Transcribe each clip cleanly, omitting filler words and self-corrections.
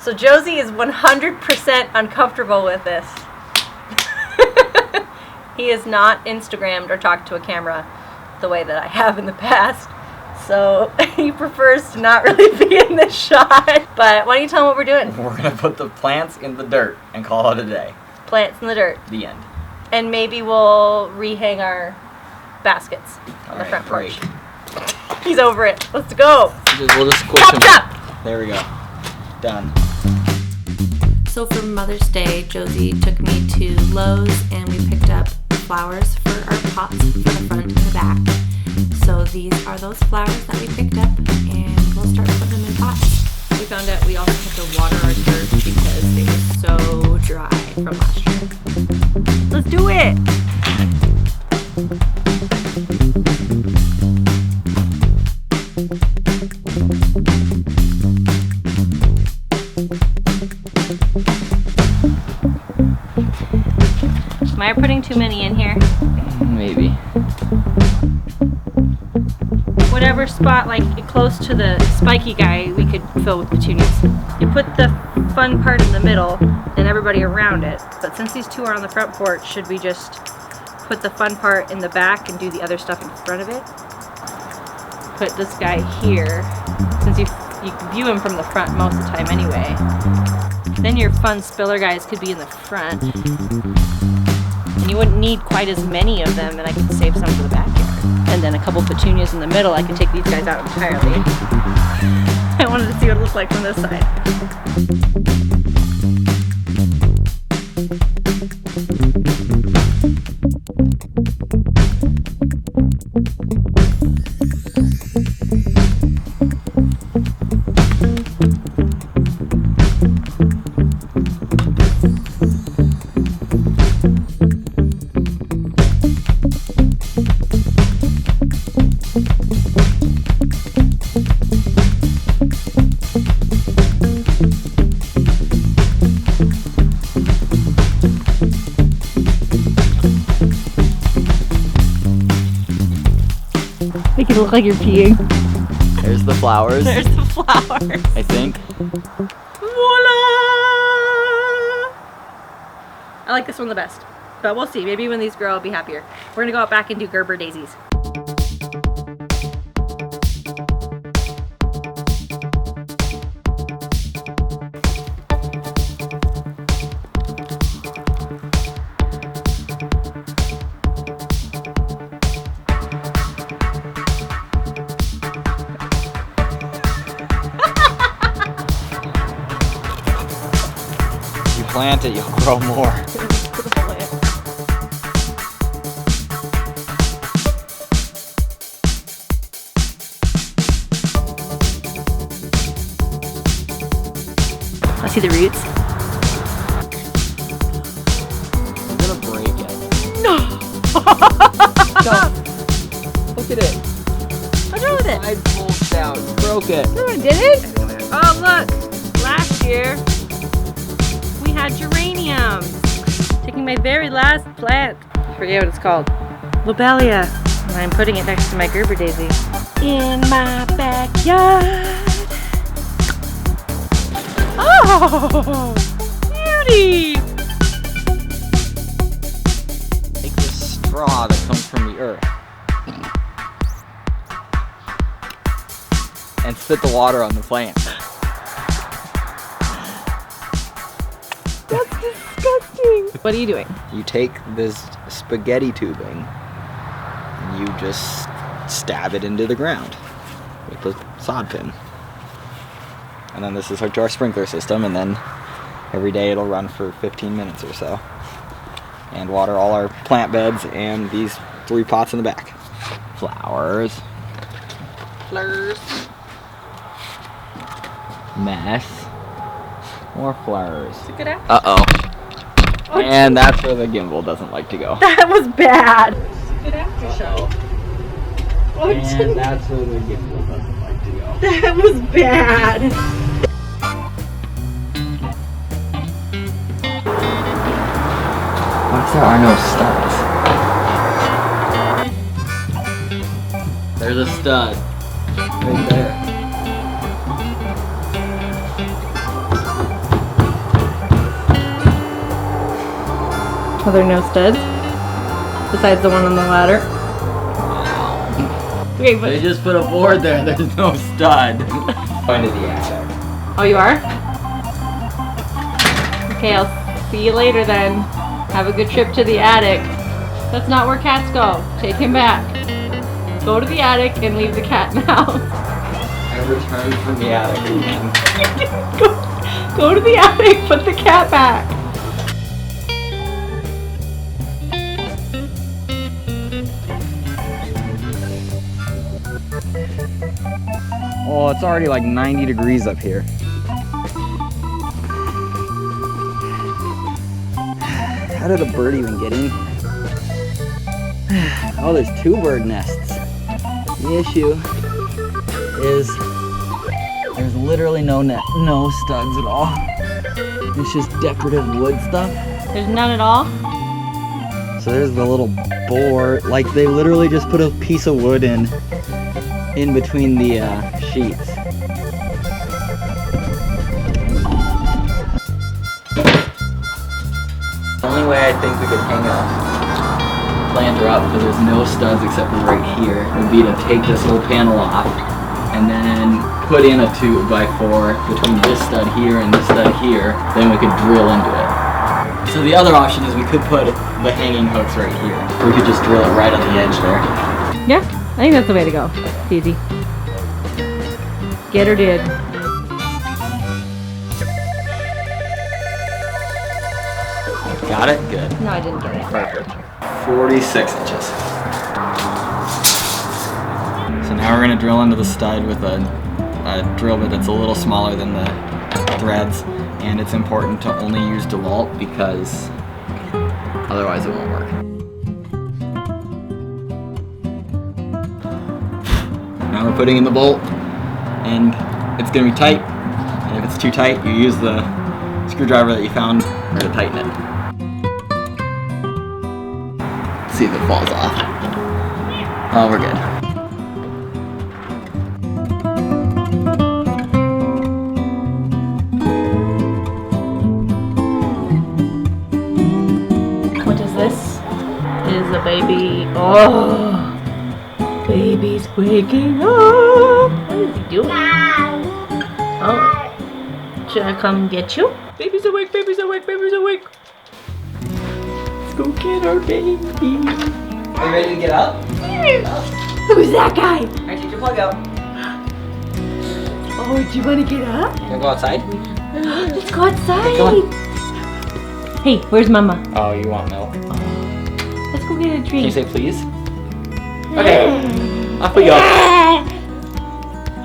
So Josey is 100% uncomfortable with this. He has not Instagrammed or talked to a camera the way that I have in the past. So he prefers to not really be in this shot. But why don't you tell him what we're doing? We're going to put the plants in the dirt and call it a day. Plants in the dirt. The end. And maybe we'll rehang our baskets on the front porch. He's over it. Let's go. We'll just squish them. Chop. There we go. Done. So for Mother's Day, Josey took me to Lowe's and we picked up flowers for our pots for the front and the back. So these are those flowers that we picked up and we'll start putting them in pots. We found out we also have to water our dirt because they were so dry from last year. Let's do it! Am I putting too many in here? Maybe. Whatever spot, like close to the spiky guy, we could fill with petunias. You put the fun part in the middle and everybody around it. But since these two are on the front porch, should we just put the fun part in the back and do the other stuff in front of it? Put this guy here, since you can view him from the front most of the time anyway. Then your fun spiller guys could be in the front. And you wouldn't need quite as many of them, and I could save some for the backyard. And then a couple petunias in the middle, I could take these guys out entirely. I wanted to see what it looks like from this side. Make it look like you're peeing. There's the flowers. There's the flowers. I think. Voila! I like this one the best. But we'll see. Maybe when these grow, I'll be happier. We're gonna go out back and do Gerber daisies. Plant it, you'll grow more. I see the roots. I'm gonna break it. No! Look at it. What's wrong with it? I pulled down. Broke it. No, I didn't. Oh, look. Last year, we had geraniums. Taking my very last plant. I forget what it's called. Lobelia. And I'm putting it next to my Gerber daisy. In my backyard. Oh, beauty. Take this straw that comes from the earth and spit the water on the plant. That's disgusting. What are you doing? You take this spaghetti tubing and you just stab it into the ground with the sod pin. And then this is hooked to our sprinkler system, and then every day it'll run for 15 minutes or so. And water all our plant beds and these 3 pots in the back. Flowers. Flowers. Mess. More flowers. It's a good after. Uh-oh. And that's where the gimbal doesn't like to go. That was bad. It's a good after show. And that's where the gimbal doesn't like to go. That was bad. Why there are no studs? There's a stud. Right there. Are there no studs? Besides the one on the ladder? Okay, but... They just put a board there, there's no stud. Going to the attic. Oh, you are? Okay, I'll see you later then. Have a good trip to the attic. That's not where cats go. Take him back. Go to the attic and leave the cat in the house. I returned from the attic again. Go to the attic, put the cat back. Oh, it's already like 90 degrees up here. How did a bird even get in? Oh, there's 2 bird nests. The issue is there's literally no studs at all. It's just decorative wood stuff. There's none at all? So there's the little board. Like they literally just put a piece of wood in between the sheets. The only way I think we could hang a planter up, because there's no studs except for right here, would be to take this whole panel off and then put in a 2x4 between this stud here and this stud here. Then we could drill into it. So the other option is we could put the hanging hooks right here. We could just drill it right on the edge there. Yeah, I think that's the way to go. It's easy. Get her did. Got it? Good. No, I didn't get it. Perfect. 46 inches. So now we're going to drill into the stud with a drill bit that's a little smaller than the threads, and it's important to only use DeWalt because otherwise it won't work. Now we're putting in the bolt, and it's going to be tight, and if it's too tight you use the screwdriver that you found to tighten it. See if it falls off. Oh, we're good. What is this? Is a baby. Oh, baby's waking up. What is he doing? Oh, should I come get you? Baby's awake, baby's awake, baby's awake. Go get our baby. Are you ready to get up? Who's that guy? Alright, take your plug out. Oh, do you want to get up? You wanna go outside? Let's go outside. Come Hey, where's Mama? Oh, you want milk? Let's go get a drink. Can you say please? Okay, off we go.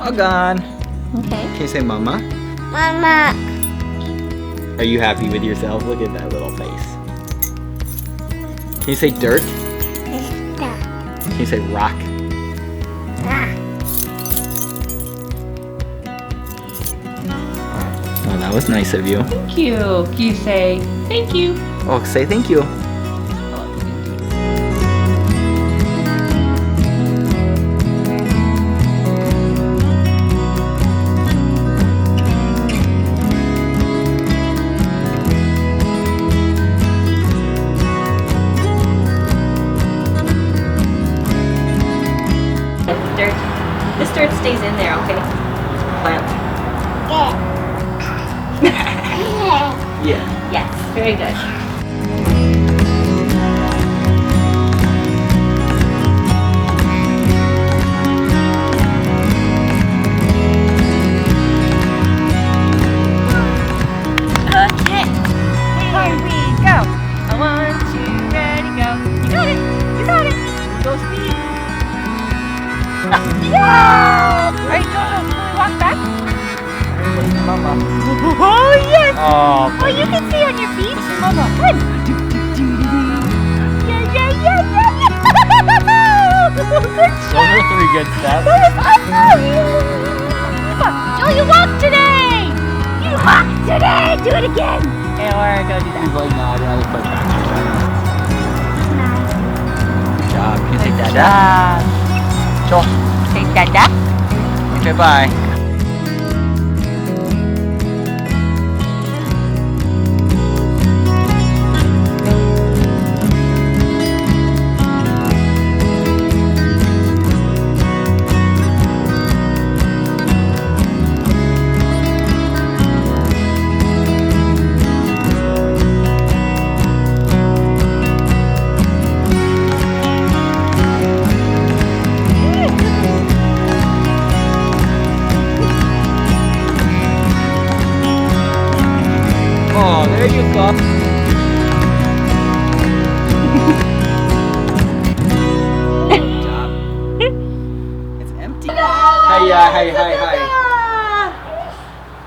All gone. Okay. Can you say mama? Mama. Are you happy with yourself? Look at that little face. Can you say dirt? Can you say rock? Oh, that was nice of you. Thank you. Can you say thank you? Oh, say thank you. This dirt stays in there, okay? It's a plant. Yeah. Yes, very good. Okay, here we go. I want you ready, go. You got it, you got it. Go speed. Yeah! Alright, go. Can we walk back? Mama. Oh, yes! Oh, Oh, you can stay on your feet. Mama. Good. Yeah. Good Those job. are 3 good steps. That was awesome. Joe, you walked today. You walked today. Do it again. Or go do that. He's like, no, I'd rather play practice. Good job. Can you say dada? Joel. Say dada. Okay, bye. there you go. Good job. It's empty. Hi.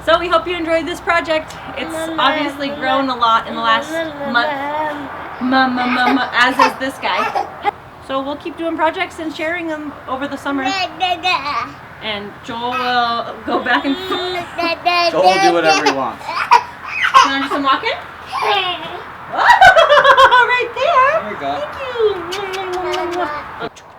So we hope you enjoyed this project. It's obviously grown a lot in the last month. As is this guy. So we'll keep doing projects and sharing them over the summer. And Joel will go back and Joel will do whatever he wants. You want to do some walking? Right there. There we go. Thank you.